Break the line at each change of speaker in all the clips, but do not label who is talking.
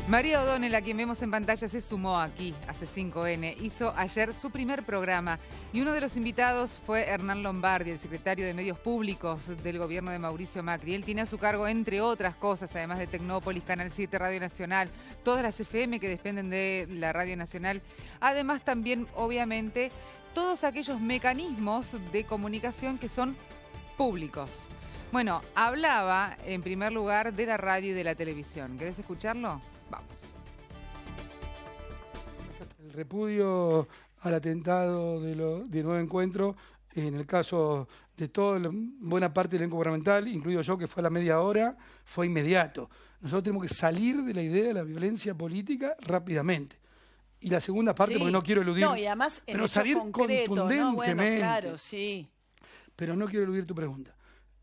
María O'Donnell, a quien vemos en pantalla, se sumó aquí a C5N. Hizo ayer su primer programa y uno de los invitados fue Hernán Lombardi, el secretario de Medios Públicos del gobierno de Mauricio Macri. Él tiene a su cargo, entre otras cosas, además de Tecnópolis, Canal 7, Radio Nacional, todas las FM que dependen de la Radio Nacional. Además también, obviamente, todos aquellos mecanismos de comunicación que son públicos. Bueno, hablaba en primer lugar de la radio y de la televisión. ¿Querés escucharlo? Vamos.
El repudio al atentado de Nuevo Encuentro, en el caso de toda buena parte del elenco gubernamental, incluido yo, que fue a la media hora, fue inmediato. Nosotros tenemos que salir de la idea de la violencia política rápidamente. Y la segunda parte, sí, porque no quiero eludir,
no, y además en
pero salir
concreto,
contundentemente.
¿no? Bueno, claro, sí.
Pero no quiero eludir tu pregunta.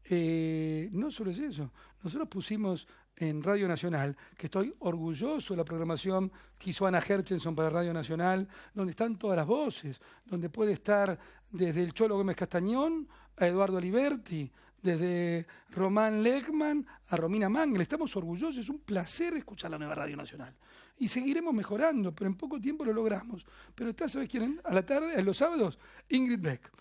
No solo es eso. Nosotros pusimos en Radio Nacional, que estoy orgulloso de la programación que hizo Ana Herchenson para Radio Nacional, donde están todas las voces, donde puede estar desde el Cholo Gómez Castañón a Eduardo Aliberti, desde Román Lechman a Romina Mangel. Estamos orgullosos, es un placer escuchar la nueva Radio Nacional. Y seguiremos mejorando, pero en poco tiempo lo logramos. Pero está, ¿sabes quién? A la tarde, en los sábados, Ingrid Beck.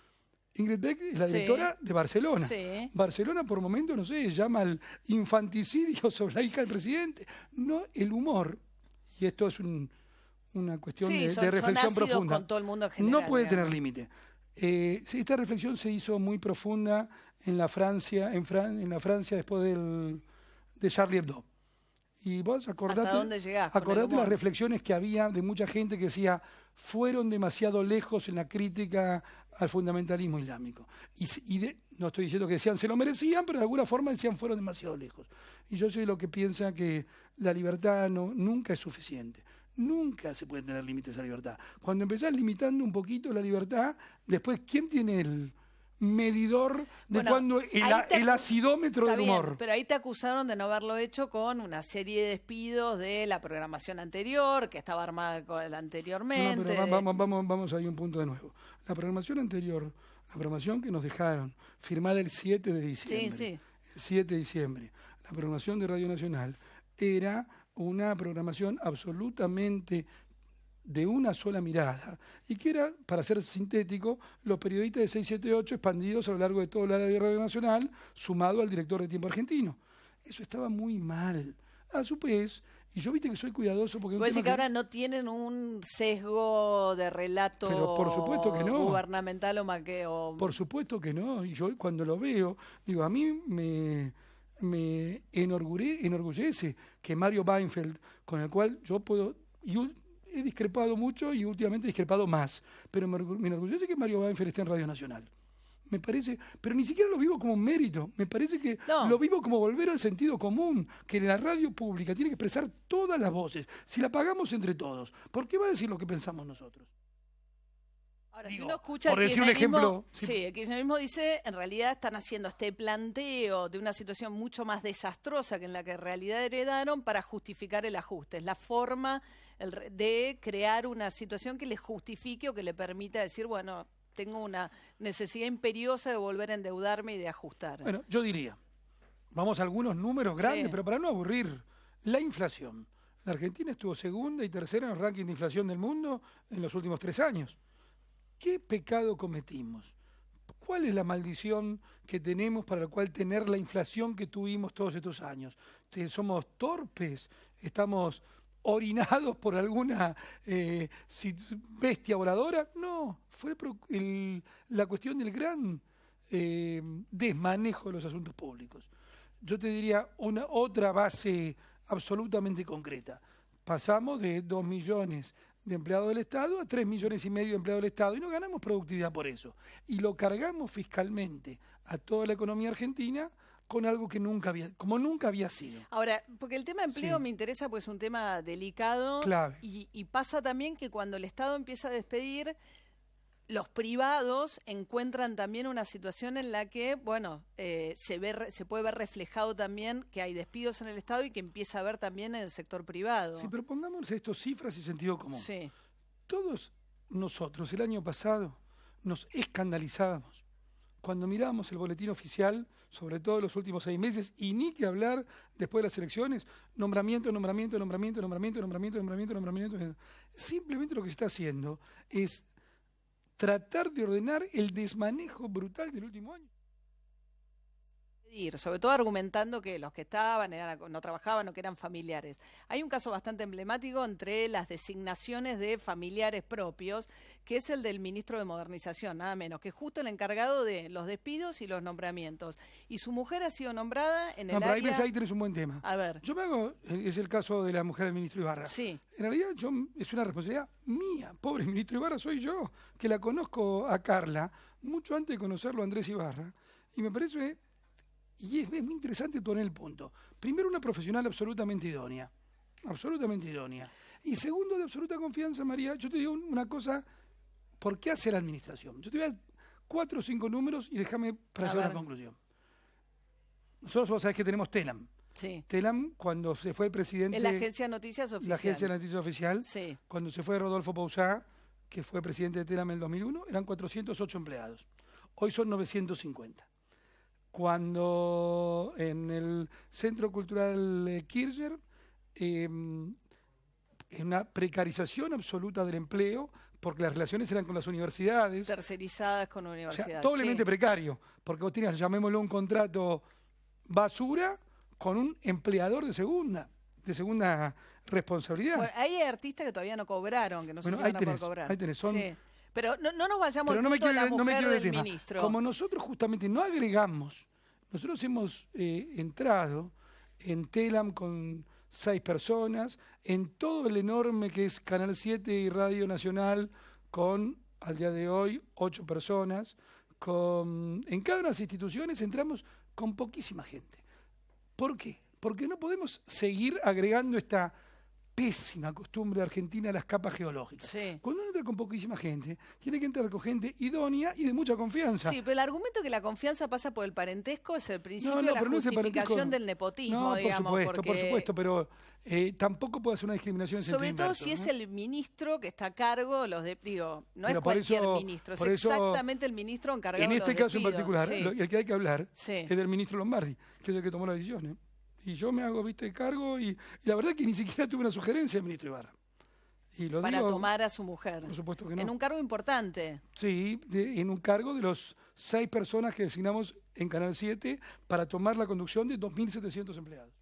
Ingrid Beck es la directora de Barcelona. Sí. Barcelona, por momentos, no sé, llama al infanticidio sobre la hija del presidente. No, el humor, y esto es una cuestión de reflexión profunda,
con todo el mundo en general,
no puede tener límite. Esta reflexión se hizo muy profunda en la Francia, en la Francia después de Charlie Hebdo. Y vos acordate las reflexiones que había de mucha gente que decía fueron demasiado lejos en la crítica al fundamentalismo islámico. No estoy diciendo que decían se lo merecían, pero de alguna forma decían fueron demasiado lejos. Y yo soy lo que piensa que la libertad nunca es suficiente. Nunca se puede tener límites a la libertad. Cuando empezás limitando un poquito la libertad, después, ¿quién tiene el medidor de cuando el acidómetro del humor?
Bien, pero ahí te acusaron de no haberlo hecho con una serie de despidos de la programación anterior, que estaba armada anteriormente.
No, pero vamos ahí un punto de nuevo. La programación anterior, la programación que nos dejaron, firmada el 7 de diciembre.
Sí.
El 7 de diciembre. La programación de Radio Nacional era una programación absolutamente de una sola mirada, y que era, para ser sintético, los periodistas de 678 expandidos a lo largo de todo el área de Radio Nacional, sumado al director de Tiempo Argentino. Eso estaba muy mal. A su vez, y yo viste que soy cuidadoso porque...
¿Puedes decir que ahora no tienen un sesgo de relato
pero por supuesto que no.
Gubernamental o maqueo?
Por supuesto que no, y yo cuando lo veo, digo, a mí me enorgullece que Mario Weinfeld, con el cual yo puedo... He discrepado mucho y últimamente he discrepado más, pero me enorgullece que Mario Weinfeld esté en Radio Nacional. Me parece, pero ni siquiera lo vivo como un mérito, me parece que lo vivo como volver al sentido común, que la radio pública tiene que expresar todas las voces, si la pagamos entre todos, ¿por qué va a decir lo que pensamos nosotros?
Ahora, si uno escucha
por decir un ejemplo,
el kirchnerismo dice, en realidad están haciendo este planteo de una situación mucho más desastrosa que en la que en realidad heredaron para justificar el ajuste. Es la forma de crear una situación que le justifique o que le permita decir, bueno, tengo una necesidad imperiosa de volver a endeudarme y de ajustar.
Bueno, yo diría, vamos a algunos números grandes, pero para no aburrir, la inflación. La Argentina estuvo segunda y tercera en los rankings de inflación del mundo en los últimos 3 años. ¿Qué pecado cometimos? ¿Cuál es la maldición que tenemos para la cual tener la inflación que tuvimos todos estos años? ¿Somos torpes? ¿Estamos orinados por alguna bestia voladora? No, fue la cuestión del gran desmanejo de los asuntos públicos. Yo te diría otra base absolutamente concreta. Pasamos de 2 millones de empleados del Estado a 3,5 millones de empleados del Estado y no ganamos productividad por eso. Y lo cargamos fiscalmente a toda la economía argentina con algo que nunca había sido.
Ahora, porque el tema empleo me interesa, pues es un tema delicado.
Clave.
Y pasa también que cuando el Estado empieza a despedir, los privados encuentran también una situación en la que, bueno, se puede ver reflejado también que hay despidos en el Estado y que empieza a haber también en el sector privado.
Sí, pero pongamos esto cifras y sentido común.
Sí.
Todos nosotros el año pasado nos escandalizábamos cuando miramos el boletín oficial, sobre todo los últimos 6 meses, y ni que hablar después de las elecciones, nombramiento. Simplemente lo que se está haciendo es tratar de ordenar el desmanejo brutal del último año.
Sobre todo argumentando que los que estaban no trabajaban o que eran familiares. Hay un caso bastante emblemático entre las designaciones de familiares propios, que es el del ministro de Modernización, nada menos, que es justo el encargado de los despidos y los nombramientos. Y su mujer ha sido nombrada en el área...
Ahí tenés un buen tema.
A ver.
Es el caso de la mujer del ministro Ibarra.
Sí.
En realidad es una responsabilidad mía. Pobre ministro Ibarra, soy yo, que la conozco a Carla mucho antes de conocerlo a Andrés Ibarra. Y me parece... Y es muy interesante poner el punto. Primero, una profesional absolutamente idónea. Y segundo, de absoluta confianza, María, yo te digo una cosa, ¿por qué hace la administración? Yo te voy a dar 4 o 5 números y déjame para hacer una conclusión. Nosotros, vos sabés que tenemos TELAM.
Sí.
TELAM, cuando se fue el presidente...
Es la Agencia de Noticias Oficial.
La Agencia de Noticias Oficial.
Sí.
Cuando se fue Rodolfo Pousá, que fue presidente de TELAM en el 2001, eran 408 empleados. Hoy son 950. Cuando en el Centro Cultural Kirchner, en una precarización absoluta del empleo, porque las relaciones eran con las universidades.
Tercerizadas con universidades.
O sea, doblemente precario, porque vos tenías, llamémoslo, un contrato basura con un empleador de segunda responsabilidad.
Bueno, hay artistas que todavía no cobraron, que no sé si van a poder cobrar.
Ahí tenés,
sí. Pero no nos vayamos al
punto
de la mujer del ministro.
Como nosotros justamente no agregamos, nosotros hemos entrado en TELAM con 6 personas, en todo el enorme que es Canal 7 y Radio Nacional con, al día de hoy, 8 personas. En cada una de las instituciones entramos con poquísima gente. ¿Por qué? Porque no podemos seguir agregando esta pésima costumbre argentina a las capas geológicas.
Sí.
Cuando uno entra con poquísima gente, tiene que entrar con gente idónea y de mucha confianza.
Sí, pero el argumento que la confianza pasa por el parentesco es el principio de la
pero
justificación del nepotismo, digamos.
Por supuesto, pero tampoco puede hacer una discriminación en
sobre
sentido
todo
inverso,
si es el ministro que está a cargo, no
pero
es cualquier ministro, es exactamente el ministro encargado de los despidos.
En este caso en particular,
sí.
el que hay que hablar
sí.
es del ministro Lombardi, que es el que tomó la decisión, Y yo me hago, cargo y la verdad que ni siquiera tuve una sugerencia del ministro Ibarra.
Para tomar a su mujer.
Por supuesto que no.
En un cargo importante.
Sí, en un cargo de los 6 personas que designamos en Canal 7 para tomar la conducción de 2.700 empleados.